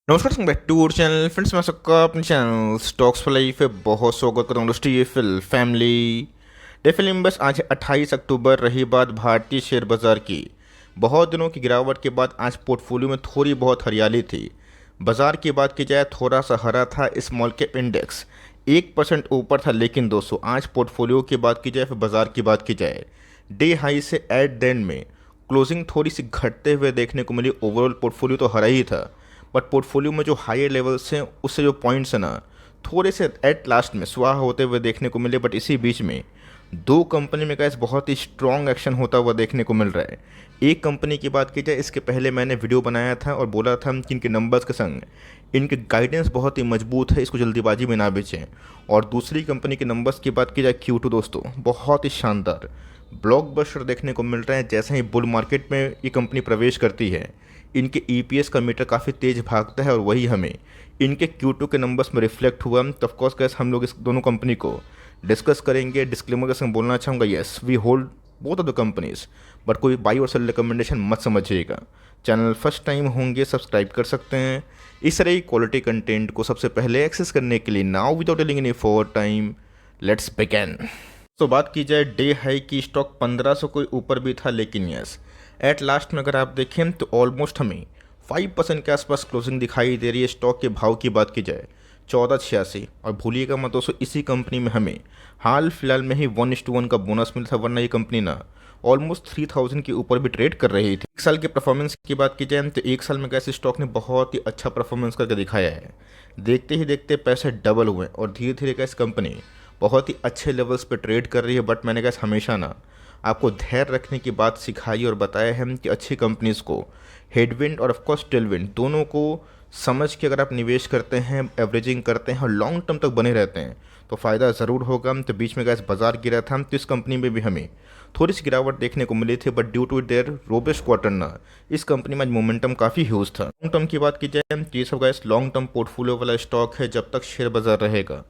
नमस्कार back to channel friends. मैं सबका अपने चैनल स्टॉक्स फॉर लाइफ पे बहुत स्वागत करता हूँ दोस्तों। ये फिल फैमिली डे फिल्म बस आज 28 अक्टूबर। रही बात भारतीय शेयर बाजार की, बहुत दिनों की गिरावट के बाद आज पोर्टफोलियो में थोड़ी बहुत हरियाली थी। बाजार की बात की जाए थोड़ा सा हरा था। स्मॉल कैप इंडेक्स 1% ऊपर था, लेकिन दोस्तों आज पोर्टफोलियो की बात की जाए फिर बाजार की बात की जाए, डे हाई से एट द एंड में क्लोजिंग थोड़ी सी घटते हुए देखने को मिली। ओवरऑल पोर्टफोलियो तो हरा ही था, बट पोर्टफोलियो में जो हायर लेवल्स हैं उससे जो पॉइंट्स हैं ना, थोड़े से एट लास्ट में स्वाहा होते हुए देखने को मिले। बट इसी बीच में दो कंपनी में कैसे बहुत ही स्ट्रॉन्ग एक्शन होता हुआ देखने को मिल रहा है। एक कंपनी की बात की जाए, इसके पहले मैंने वीडियो बनाया था और बोला था कि इनके नंबर्स के संग इनके गाइडेंस बहुत ही मजबूत है, इसको जल्दीबाजी में ना बेचें। और दूसरी कंपनी के नंबर्स की बात की जाए Q2 दोस्तों, बहुत ही शानदार ब्लॉकबस्टर देखने को मिल रहे हैं। जैसे ही बुल मार्केट में ये कंपनी प्रवेश करती है, इनके ईपीएस का मीटर काफ़ी तेज़ भागता है और वही हमें इनके Q2 के नंबर्स में रिफ्लेक्ट हुआ। तो ऑफकोर्स गैस हम लोग इस दोनों कंपनी को डिस्कस करेंगे। डिस्क्लेमर के संग बोलना चाहूँगा, yes we hold both of the companies, but कोई बाई और सेल रिकमेंडेशन मत समझिएगा। चैनल फर्स्ट टाइम होंगे सब्सक्राइब कर सकते हैं। इस तरह की क्वालिटी कंटेंट को सबसे पहले एक्सेस करने के लिए now without telling any for time let's begin. तो बात की जाए डे हाई की, स्टॉक 1500 कोई ऊपर भी था, लेकिन यस एट लास्ट में अगर आप देखें तो ऑलमोस्ट हमें 5% के आसपास क्लोजिंग दिखाई दे रही है। स्टॉक के भाव की बात की जाए 1486, और भूलिएगा मत दोस्तों, इसी कंपनी में हमें हाल फिलहाल में ही 1:1 का बोनस मिला था, वरना ये कंपनी ना ऑलमोस्ट 3000 के ऊपर भी ट्रेड कर रही थी। एक साल के परफॉर्मेंस की बात की जाए तो एक साल में कैसे स्टॉक ने बहुत ही अच्छा परफॉर्मेंस करके दिखाया है। देखते ही देखते पैसे डबल हुए और धीरे धीरे कैसे कंपनी बहुत ही अच्छे लेवल्स पे ट्रेड कर रही है। बट मैंने कैसे हमेशा ना आपको धैर्य रखने की बात सिखाई और बताया है कि अच्छी कंपनीज़ को हेडविंड और ऑफकोर्स टेलविंड दोनों को समझ के अगर आप निवेश करते हैं, एवरेजिंग करते हैं और लॉन्ग टर्म तक बने रहते हैं तो फ़ायदा ज़रूर होगा। तो बीच में गैस बाजार गिरा था, तो इस कंपनी में भी हमें थोड़ी सी गिरावट देखने को मिली थी, but due to their robust quarter ना इस कंपनी में आज मोमेंटम काफ़ी ह्यूज था। लॉन्ग टर्म की बात की जाए तो ये सब गैस लॉन्ग टर्म पोर्टफोलियो वाला स्टॉक है। जब तक शेयर बाजार रहेगा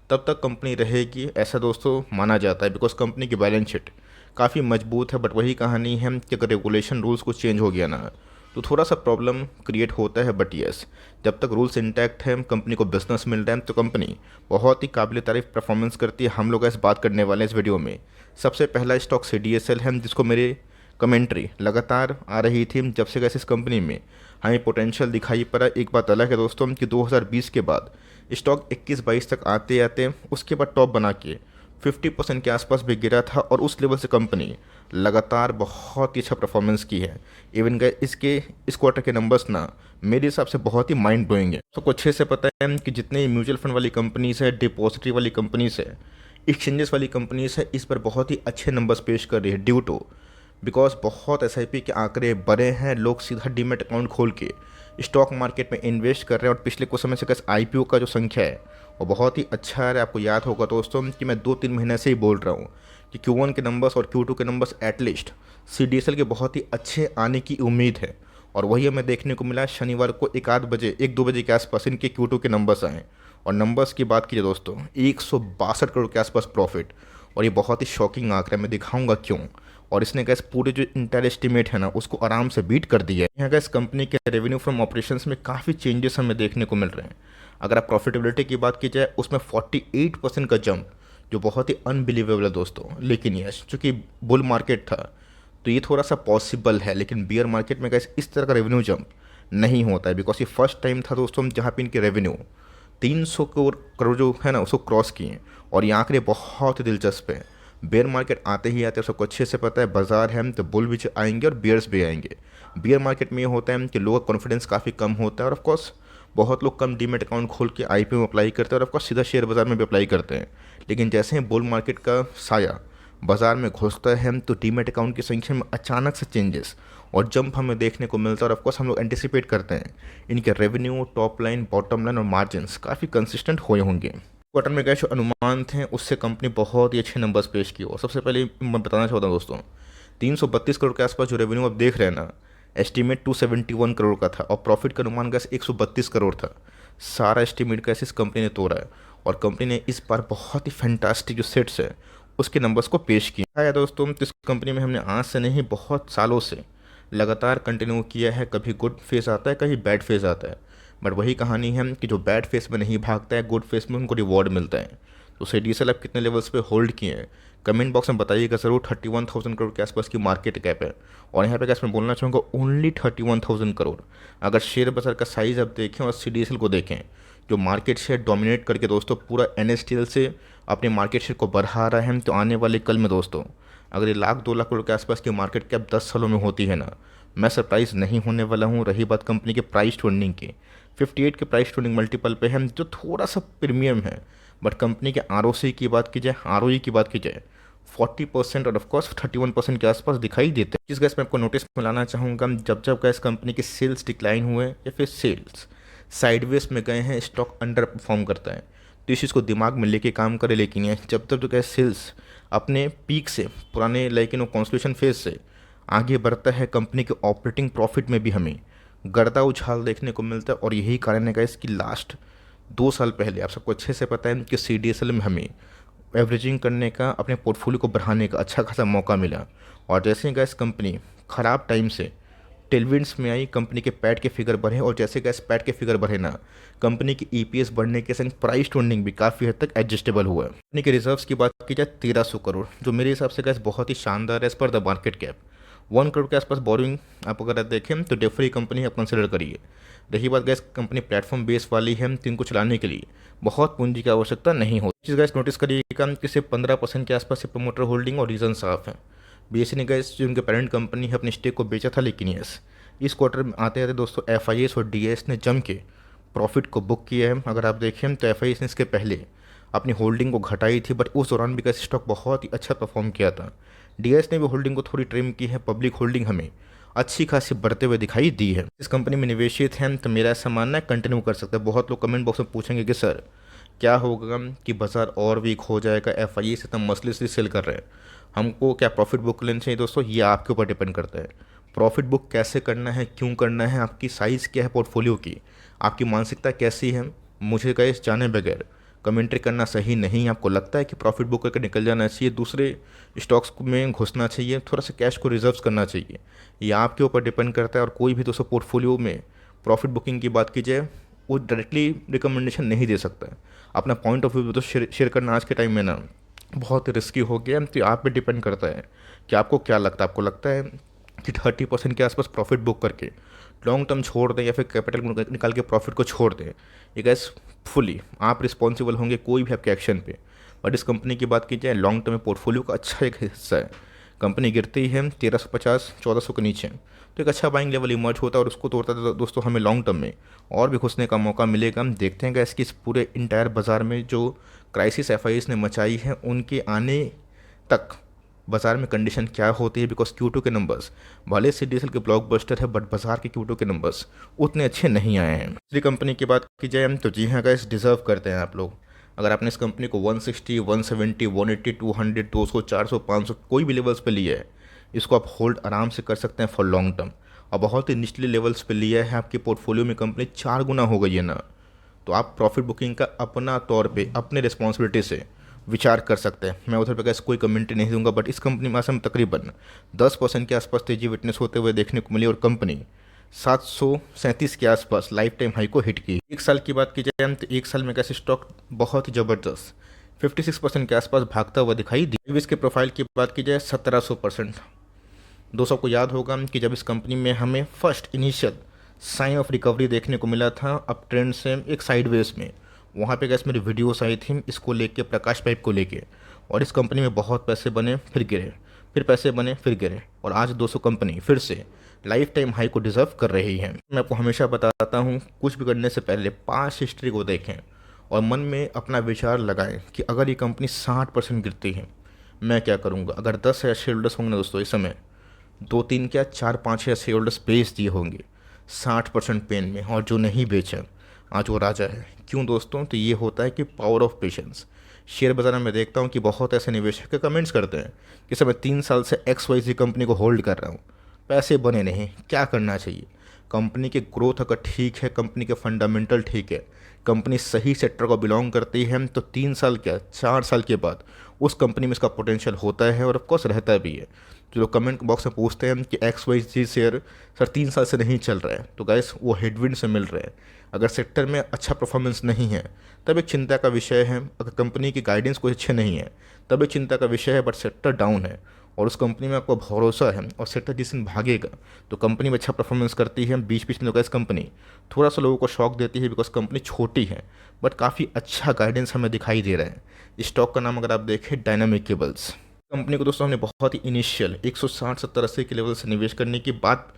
तब तक कंपनी रहेगी, ऐसा दोस्तों माना जाता है, बिकॉज कंपनी की बैलेंस शीट काफ़ी मजबूत है। बट वही कहानी है कि अगर रेगुलेशन रूल्स कुछ चेंज हो गया ना तो थोड़ा सा प्रॉब्लम क्रिएट होता है। बट यस, जब तक रूल्स इंटैक्ट है, कंपनी को बिजनेस मिल रहा है, तो कंपनी बहुत ही काबिल तारीफ परफॉर्मेंस करती है। हम लोग इस बात करने वाले हैं इस वीडियो में। सबसे पहला स्टॉक CDSL है, जिसको मेरे कमेंट्री लगातार आ रही थी जब से कैसे इस कंपनी में हमें पोटेंशियल दिखाई पड़ा। एक बात अलग है दोस्तों कि 2020 के बाद स्टॉक 21-22 तक आते आते उसके बाद टॉप बना के 50% के आसपास भी गिरा था, और उस लेवल से कंपनी लगातार बहुत ही अच्छा परफॉर्मेंस की है। इवन गए इसके इस क्वार्टर के नंबर्स ना मेरे हिसाब से बहुत ही माइंड ब्लोइंग है। तो कुछ अच्छे से पता है कि जितने म्यूचुअल फंड वाली कंपनीज है, डिपॉजिटरी वाली कंपनीज है, एक्सचेंजेस वाली कंपनीज है, इस पर बहुत ही अच्छे नंबर्स पेश कर रही है। ड्यू टू बिकॉज बहुत SIP के आंकड़े बड़े हैं, लोग सीधा डीमेट अकाउंट खोल के स्टॉक मार्केट में इन्वेस्ट कर रहे हैं। और पिछले कुछ समय से कैसे IPO का जो संख्या है वो बहुत ही अच्छा है। आपको याद होगा दोस्तों कि मैं 2-3 महीने से ही बोल रहा हूँ कि Q1 के नंबर्स और Q2 के नंबर्स एटलीस्ट CDSL के बहुत ही अच्छे आने की उम्मीद है। और वही हमें देखने को मिला। शनिवार को 1-2 बजे के आसपास इनके Q2 के नंबर्स आए, और नंबर्स की बात कीजिए दोस्तों 162 करोड़ के आसपास प्रॉफिट। और ये बहुत ही शॉकिंग आंकड़ा है, मैं दिखाऊंगा क्यों। और इसने गैस पूरे जो इंटर एस्टिमेट है ना उसको आराम से बीट कर दिया है। यहाँ गैस कंपनी के रेवेन्यू फ्रॉम ऑपरेशंस में काफ़ी चेंजेस हमें देखने को मिल रहे हैं। अगर आप प्रॉफिटेबिलिटी की बात की जाए उसमें 48% का जंप, जो बहुत ही अनबिलीवेबल है दोस्तों। लेकिन यस, चूँकि बुल मार्केट था तो ये थोड़ा सा पॉसिबल है, लेकिन बियर मार्केट में गैस इस तरह का रेवेन्यू जंप नहीं होता है। बिकॉज ये फर्स्ट टाइम था दोस्तों जहाँ पे इनके रेवेन्यू 300 करोड़ जो है ना उसको क्रॉस किए। और ये आंकड़े बहुत ही दिलचस्प हैं। बेयर मार्केट आते ही आते सबको अच्छे से पता है, बाजार है तो बुल भी आएंगे और बियर्स भी आएंगे। बियर मार्केट में ये होता है कि लोगों का कॉन्फिडेंस काफ़ी कम होता है, और ऑफकोर्स बहुत लोग कम डीमेट अकाउंट खोल के IPO में अप्लाई करते हैं, और ऑफकोर्स सीधा शेयर बाजार में भी अप्लाई करते हैं। लेकिन जैसे ही बुल मार्केट का साया बाजार में घुसता है तो डीमेट अकाउंट की संख्या में अचानक से चेंजेस और जंप हमें देखने को मिलता है। और ऑफकोर्स हम लोग एंटिसिपेट करते हैं इनके revenue, top line, bottom line और मार्जिन्स काफ़ी कंसिस्टेंट हुए होंगे। क्वार्टर में क्या जो अनुमान थे उससे कंपनी बहुत ही अच्छे नंबर्स पेश किए। और सबसे पहले मैं बताना चाहता हूँ दोस्तों, 332 करोड़ के आसपास जो रेवेन्यू आप देख रहे हैं ना, एस्टीमेट 271 करोड़ का था, और प्रॉफिट का अनुमान कैसे 132 करोड़ था। सारा एस्टीमेट कैसे इस कंपनी ने तोड़ा है, और कंपनी ने इस बार बहुत ही फैंटास्टिक जो सेट्स है उसके नंबर्स को पेश किया है दोस्तों। तो इस कंपनी में हमने आज से नहीं बहुत सालों से लगातार कंटिन्यू किया है। कभी गुड फेज आता है, कभी बैड फेज आता है, बट वही कहानी है कि जो बैड फेस में नहीं भागता है, गुड फेस में उनको रिवॉर्ड मिलता है। तो CDSL आप कितने लेवल्स पे होल्ड किए हैं कमेंट बॉक्स में बताइएगा ज़रूर। 31,000 करोड़ के आसपास की मार्केट कैप है, और यहाँ पे कैसे मैं बोलना चाहूँगा ओनली 31,000 करोड़। अगर शेयर बाजार का साइज़ आप देखें और CDSL को देखें, जो मार्केट शेयर डोमिनेट करके दोस्तों पूरा NSDL से अपने मार्केट शेयर को बढ़ा रहा है, तो आने वाले कल में दोस्तों अगर ये 1,00,000-2,00,000 करोड़ के आसपास की मार्केट कैप 10 सालों में होती है ना, मैं सरप्राइज नहीं होने वाला हूँ। रही बात कंपनी के प्राइस टू अर्निंग की, 58 के प्राइस टू अर्निंग मल्टीपल पे है, जो थोड़ा सा प्रीमियम है। बट कंपनी के ROC की बात की जाए, ROE की बात की जाए, 40% और ऑफकोर्स 31% के आसपास दिखाई देते हैं। जिस गैस मैं आपको नोटिस में लाना चाहूँगा, जब जब गैस कंपनी के सेल्स डिक्लाइन हुए या फिर सेल्स साइडवेज में गए हैं, स्टॉक अंडर परफॉर्म करता है। तो इस चीज़ को दिमाग में लेके काम करे। लेकिन ये जब तक जो गैस सेल्स अपने पीक से पुराने कॉन्सोलिडेशन फेज से आगे बढ़ता है, कंपनी के ऑपरेटिंग प्रॉफिट में भी हमें गर्दा उछाल देखने को मिलता है। और यही कारण है इसकी लास्ट 2 साल पहले आप सबको अच्छे से पता है कि CDSL में हमें एवरेजिंग करने का, अपने पोर्टफोलियो को बढ़ाने का अच्छा खासा मौका मिला। और जैसे ही गैस कंपनी ख़राब टाइम से टेलविंड्स में आई, कंपनी के पैट के फिगर बढ़े, और जैसे गैस पैट के फिगर बढ़े ना, कंपनी की EPS बढ़ने के संग प्राइस टू अर्निंग भी काफ़ी हद तक एडजस्टेबल हुआ है। कंपनी के रिजर्व्स की बात की जाए 1300 करोड़, जो मेरे हिसाब से गैस बहुत ही शानदार है as per the market cap. 1 crore के आसपास बोरिंग आप अगर देखें तो डेफरी कंपनी आप कंसिडर करिए। रही बात गैस कंपनी प्लेटफॉर्म बेस वाली है, तो इनको चलाने के लिए बहुत पूंजी की आवश्यकता नहीं होती। चीज़ गैस नोटिस करिएगा कि सिर्फ 15% के आसपास से प्रमोटर होल्डिंग, और रीज़न साफ है। BSE ने गैस जो उनके पेरेंट कंपनी है अपने स्टेक को बेचा था, लेकिन यस इस क्वार्टर में आते आते दोस्तों FIS और DIS ने जम के प्रॉफिट को बुक किया है। अगर आप देखें तो FIS ने इसके पहले अपनी होल्डिंग को घटाई थी, बट उस दौरान भी गैस स्टॉक बहुत ही अच्छा परफॉर्म किया था। DIS ने भी होल्डिंग को थोड़ी ट्रिम की है, पब्लिक होल्डिंग हमें अच्छी खासी बढ़ते हुए दिखाई दी है। इस कंपनी में निवेशित हैं, तो मेरा ऐसा मानना है कंटिन्यू कर सकते हैं। बहुत लोग कमेंट बॉक्स में पूछेंगे कि सर क्या होगा कि बाजार और वीक हो जाएगा, FIS इतना मसलिसली सेल कर रहे हैं, हमको क्या प्रॉफिट बुक लेना चाहिए? दोस्तों ये आपके ऊपर डिपेंड करता है। प्रॉफिट बुक कैसे करना है, क्यों करना है, आपकी साइज़ क्या है पोर्टफोलियो की, आपकी मानसिकता कैसी है, मुझे गैस जाने बगैर कमेंट्री करना सही नहीं। आपको लगता है कि प्रॉफिट बुक करके निकल जाना चाहिए, दूसरे स्टॉक्स में घुसना चाहिए, थोड़ा सा कैश को रिजर्व करना चाहिए, ये आपके ऊपर डिपेंड करता है। और कोई भी दोस्तों पोर्टफोलियो में प्रॉफिट बुकिंग की बात की जाए, वो डायरेक्टली रिकमेंडेशन नहीं दे सकता है। अपना पॉइंट ऑफ व्यू तो शेयर करना आज के टाइम में ना बहुत रिस्की हो गया। तो आप पे डिपेंड करता है कि आपको क्या लगता है। आपको लगता है कि 30% के आसपास प्रॉफिट बुक करके लॉन्ग टर्म छोड़ दें, या फिर कैपिटल निकाल के प्रॉफिट को छोड़ दें, ये गैस फुली आप रिस्पॉन्सिबल होंगे कोई भी आपके एक्शन पे। बट इस कंपनी की बात की जाए, लॉन्ग टर्म में पोर्टफोलियो का अच्छा एक हिस्सा है। कंपनी गिरती है 1350-1400 के नीचे, तो एक अच्छा बाइंग लेवल इमर्ज होता है, और उसको तोड़ता है दोस्तों हमें लॉन्ग टर्म में और भी घुसने का मौका मिलेगा। हम देखते हैं कि इस पूरे इंटायर बाज़ार में जो क्राइसिस FIS ने मचाई है, उनके आने तक बाजार में कंडीशन क्या होती है। बिकॉज Q2 के नंबर्स भले CDSL के ब्लॉकबस्टर है, बट बाजार के Q2 के नंबर्स उतने अच्छे नहीं आए हैं। दूसरी कंपनी की बात की जाए तो जी हाँ गाइस, डिजर्व करते हैं आप लोग। अगर आपने इस कंपनी को 160, 170, 180, 200, 200, 400, 500 कोई भी लेवल्स पे लिया है, इसको आप होल्ड आराम से कर सकते हैं फॉर लॉन्ग टर्म। और बहुत ही निचले लेवल्स पे लिया है, आपके पोर्टफोलियो में कंपनी 4 गुना हो गई है ना, तो आप प्रॉफिट बुकिंग का अपना तौर पे अपने रिस्पॉन्सिबिलिटी से विचार कर सकते हैं। मैं उधर पे कैसे कोई कमेंट्री नहीं दूंगा, बट इस कंपनी में असम तकरीबन 10% के आसपास तेजी विटनेस होते हुए देखने को मिली, और कंपनी 737 के आसपास लाइफ टाइम हाई को हिट की। एक साल की बात की जाए तो एक साल में कैसे स्टॉक बहुत ही ज़बरदस्त 56% के आसपास भागता हुआ दिखाई दी। इसके प्रोफाइल की बात की जाए 1700%। दोस्तों को याद होगा कि जब इस कंपनी में हमें first initial sign of recovery देखने को मिला था अप ट्रेंड से एक साइडवेज में, वहाँ पे गैस मेरी वीडियोस आई थी इसको लेके, प्रकाश पाइप को लेके, और इस कंपनी में बहुत पैसे बने फिर गिरे, फिर पैसे बने फिर गिरे, और आज 200 कंपनी फिर से लाइफ टाइम हाई को डिजर्व कर रही है। मैं आपको हमेशा बताता हूँ कुछ भी करने से पहले पास्ट हिस्ट्री को देखें और मन में अपना विचार लगाएं कि अगर ये कंपनी 60% गिरती है मैं क्या करूँगा। अगर 10,000 शेयर होल्डर्स होंगे ना दोस्तों, इस समय 2-3 क्या 4-5,000 शेयर होल्डर्स बेच दिए होंगे 60% पेन में, और जो नहीं बेचा आज वो राजा है। क्यों दोस्तों? तो ये होता है कि पावर ऑफ पेशेंस। शेयर बाजार में देखता हूँ कि बहुत ऐसे निवेशक कमेंट्स करते हैं कि सर मैं 3 साल से XYZ कंपनी को होल्ड कर रहा हूँ, पैसे बने नहीं, क्या करना चाहिए? कंपनी के ग्रोथ अगर ठीक है, कंपनी के फंडामेंटल ठीक है, कंपनी सही सेक्टर को बिलोंग करती है, तो 3 साल क्या 4 साल के बाद उस कंपनी में इसका पोटेंशियल होता है और ऑफकोर्स रहता भी है। जो लोग कमेंट बॉक्स में पूछते हैं कि XYZ शेयर सर 3 साल से नहीं चल रहा है, तो गाइस वो हेडविंड से मिल रहे हैं। अगर सेक्टर में अच्छा परफॉर्मेंस नहीं है तब एक चिंता का विषय है। अगर कंपनी की गाइडेंस कोई अच्छे नहीं है तब एक चिंता का विषय है। बट सेक्टर डाउन है और उस कंपनी में आपको भरोसा है और सेक्टर जिस दिन भागेगा तो कंपनी में अच्छा परफॉर्मेंस करती है। बीच बीच में तो इस कंपनी थोड़ा सा लोगों को शॉक देती है बिकॉज कंपनी छोटी है, बट काफ़ी अच्छा गाइडेंस हमें दिखाई दे रहा है। स्टॉक का नाम अगर आप देखें डायनामिक केबल्स, कंपनी को दोस्तों हमने बहुत ही इनिशियल 160, 70, 80 के लेवल से निवेश करने की बात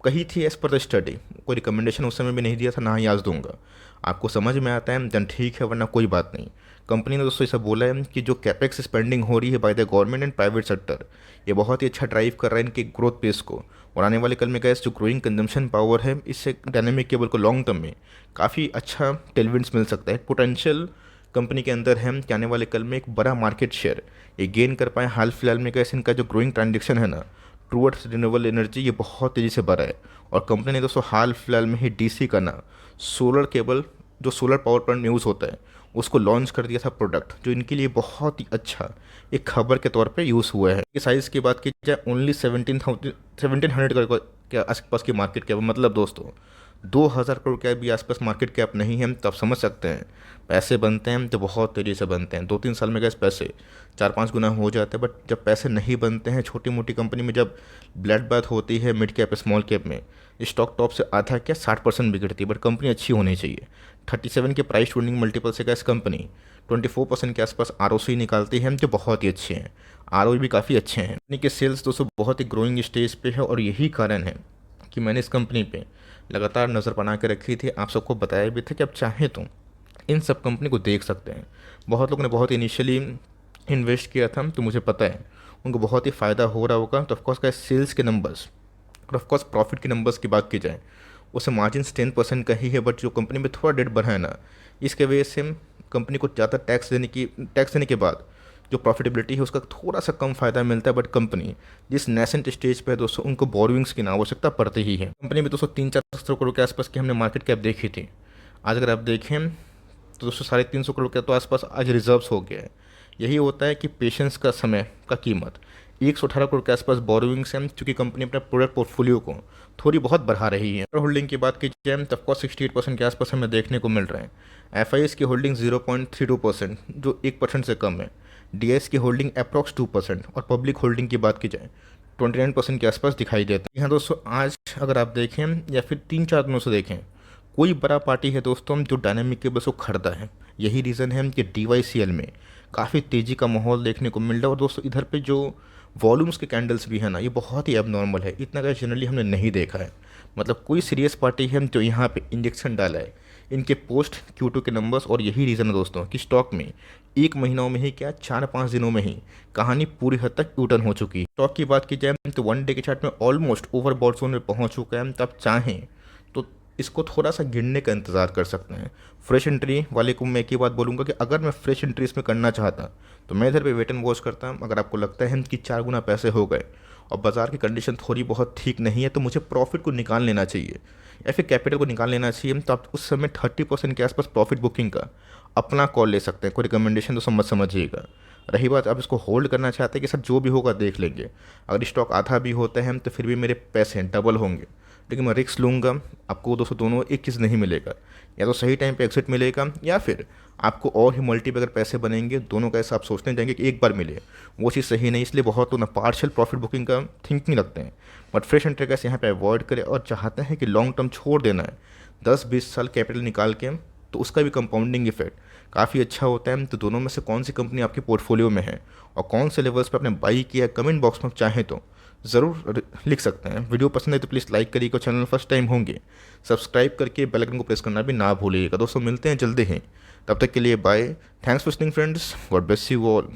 कही थी एज पर द स्टडी। कोई रिकमेंडेशन उस समय भी नहीं दिया था, ना ही आज दूंगा। आपको समझ में आता है देन ठीक है, वरना कोई बात नहीं। कंपनी ने दोस्तों ऐसा बोला है कि जो कैपेक्स स्पेंडिंग हो रही है by the government and private sector, ये बहुत ही अच्छा ड्राइव कर रहा है इनके ग्रोथ पेस को। और आने वाले कल में गैस जो ग्रोइंग कंजम्पशन पावर है, इससे डायनेमिक केबल को लॉन्ग टर्म में काफ़ी अच्छा टेलविंड्स मिल सकता है। पोटेंशियल कंपनी के अंदर है कि आने वाले कल में एक बड़ा मार्केट शेयर ये गेन कर पाए। हाल फिलहाल में कैसे इनका जो ग्रोइंग ट्रांजेक्शन है ना टूवर्ड्स रिन्यूएबल एनर्जी, ये बहुत तेज़ी से बढ़ा है। और कंपनी ने दोस्तों हाल फिलहाल में ही DC का ना सोलर केबल, जो सोलर पावर प्लांट में यूज़ होता है, उसको लॉन्च कर दिया था प्रोडक्ट, जो इनके लिए बहुत ही अच्छा एक खबर के तौर पे यूज़ हुआ है। कि साइज़ की बात की जाए ओनली 1700 के आसपास की मार्केट कैप, मतलब दोस्तों 2000 करोड़ के भी आसपास मार्केट कैप नहीं है। तो आप समझ सकते हैं पैसे बनते हैं तो बहुत तेज़ी से बनते हैं। 2-3 साल में गैस पैसे 4-5 गुना हो जाते हैं। बट जब पैसे नहीं बनते हैं छोटी मोटी कंपनी में, जब ब्लड बात होती है मिड कैप स्मॉल कैप में, स्टॉक टॉप से आधा क्या 60% बिगड़ती है। बट कंपनी अच्छी होनी चाहिए। 37 के प्राइस टू अर्निंग मल्टीपल से गैस कंपनी 24% के आसपास ROC निकालती है, जो बहुत ही अच्छे हैं। ROE भी काफ़ी अच्छे हैं। कंपनी के सेल्स दोस्तों बहुत ही ग्रोइंग स्टेज पे है और यही कारण है कि मैंने इस कंपनी पे लगातार नज़र बना के रखी थी। आप सबको बताया भी था कि आप चाहें तो इन सब कंपनी को देख सकते हैं। बहुत लोगों ने बहुत इनिशियली इन्वेस्ट किया था, तो मुझे पता है उनको बहुत ही फ़ायदा हो रहा होगा। तो ऑफकोर्स का सेल्स के नंबर्स और ऑफकोर्स प्रॉफिट के नंबर्स की बात की जाए, उससे मार्जिन 10% का ही है। बट जो कंपनी में थोड़ा डेट बढ़ा है ना, इसके वजह से कंपनी को ज़्यादा टैक्स देने के बाद जो प्रॉफिटेबिलिटी है उसका थोड़ा सा कम फ़ायदा मिलता है। बट कंपनी जिस नेसेंट स्टेज पे है दोस्तों, उनको बोरोइंग्स की आवश्यकता पड़ती ही है। कंपनी में दोस्तों 300-400 करोड़ के आसपास की हमने मार्केट कैप देखी थी। आज अगर आप देखें तो दोस्तों 350 करोड़ के तो आसपास आज रिजर्व्स हो गया है। यही होता है कि पेशेंस का समय का कीमत। 118 करोड़ के आसपास बोरोइंग्स हैं, चूँकि कंपनी अपने प्रोडक्ट पोर्टफोलियो को थोड़ी बहुत बढ़ा रही है। होल्डिंग की बात की जाए तो ऑफकोर्स 68% के आसपास हमें देखने को मिल रहे हैं। FIS की होल्डिंग 0.32%, जो 1% से कम है। DS की होल्डिंग अप्रॉक्स 2% और पब्लिक होल्डिंग की बात की जाए 29% के आसपास दिखाई देता है। यहाँ दोस्तों आज अगर आप देखें या फिर 3-4 दिनों से देखें, कोई बड़ा पार्टी है दोस्तों जो डायनामिक केबल्स को खरीदा है। यही रीज़न है कि DYCL में काफ़ी तेज़ी का माहौल देखने को मिल रहा है। और दोस्तों इधर पे जो वॉल्यूम्स के कैंडल्स भी है ना, ये बहुत ही एबनॉर्मल है। इतना का जनरली हमने नहीं देखा है। मतलब कोई सीरियस पार्टी है जो यहाँ पे इंजेक्शन डाला है इनके पोस्ट Q2 के नंबर्स। और यही रीज़न है दोस्तों कि स्टॉक में 1 महीनों में ही क्या 4-5 दिनों में ही कहानी पूरी हद तक यूटर्न हो चुकी है। स्टॉक की बात की जाए तो 1 डे के चार्ट में ऑलमोस्ट ओवरबॉट जोन में पहुँच चुका है। तो आप चाहें तो इसको थोड़ा सा गिरने का इंतज़ार कर सकते हैं। फ्रेश एंट्री वाले को मैं एक ही बात बोलूँगा कि अगर मैं फ्रेश एंट्री इसमें करना चाहता तो मैं इधर पे वेट एंड वॉच करता। अगर आपको लगता है कि 4 गुना पैसे हो गए और बाज़ार की कंडीशन थोड़ी बहुत ठीक नहीं है, तो मुझे प्रॉफिट को निकाल लेना चाहिए या फिर कैपिटल को निकाल लेना चाहिए। तो आप उस समय 30% के आसपास प्रॉफिट बुकिंग का अपना कॉल ले सकते हैं। कोई रिकमेंडेशन तो समझिएगा। रही बात आप इसको होल्ड करना चाहते हैं कि सर जो भी होगा देख लेंगे, अगर स्टॉक आधा भी होता है तो फिर भी मेरे पैसे डबल होंगे, लेकिन मैं रिस्क लूँगा। आपको दोस्तों दोनों एक चीज़ नहीं मिलेगा, या तो सही टाइम पे एग्जिट मिलेगा या फिर आपको और ही मल्टी पे अगर पैसे बनेंगे। दोनों का ऐसा आप सोचने जाएंगे कि एक बार मिले, वो चीज़ सही नहीं। इसलिए बहुत लोग ना पार्शियल प्रॉफिट बुकिंग का थिंकिंग रखते हैं। बट फ्रेश एंट्री का यहाँ पे अवॉइड करें और चाहते हैं कि लॉन्ग टर्म छोड़ देना है 10-20 साल कैपिटल निकाल के, तो उसका भी कंपाउंडिंग इफेक्ट काफ़ी अच्छा होता है। तो दोनों में से कौन सी कंपनी आपके पोर्टफोलियो में है और कौन से लेवल्स पे आपने बाई किया है, कमेंट बॉक्स में चाहें तो ज़रूर लिख सकते हैं। वीडियो पसंद है तो प्लीज़ लाइक करिएगा। चैनल फर्स्ट टाइम होंगे सब्सक्राइब करके बेल आइकन को प्रेस करना भी ना भूलिएगा। दोस्तों मिलते हैं जल्दी ही, तब तक के लिए bye. Thanks for listening friends, God bless you all.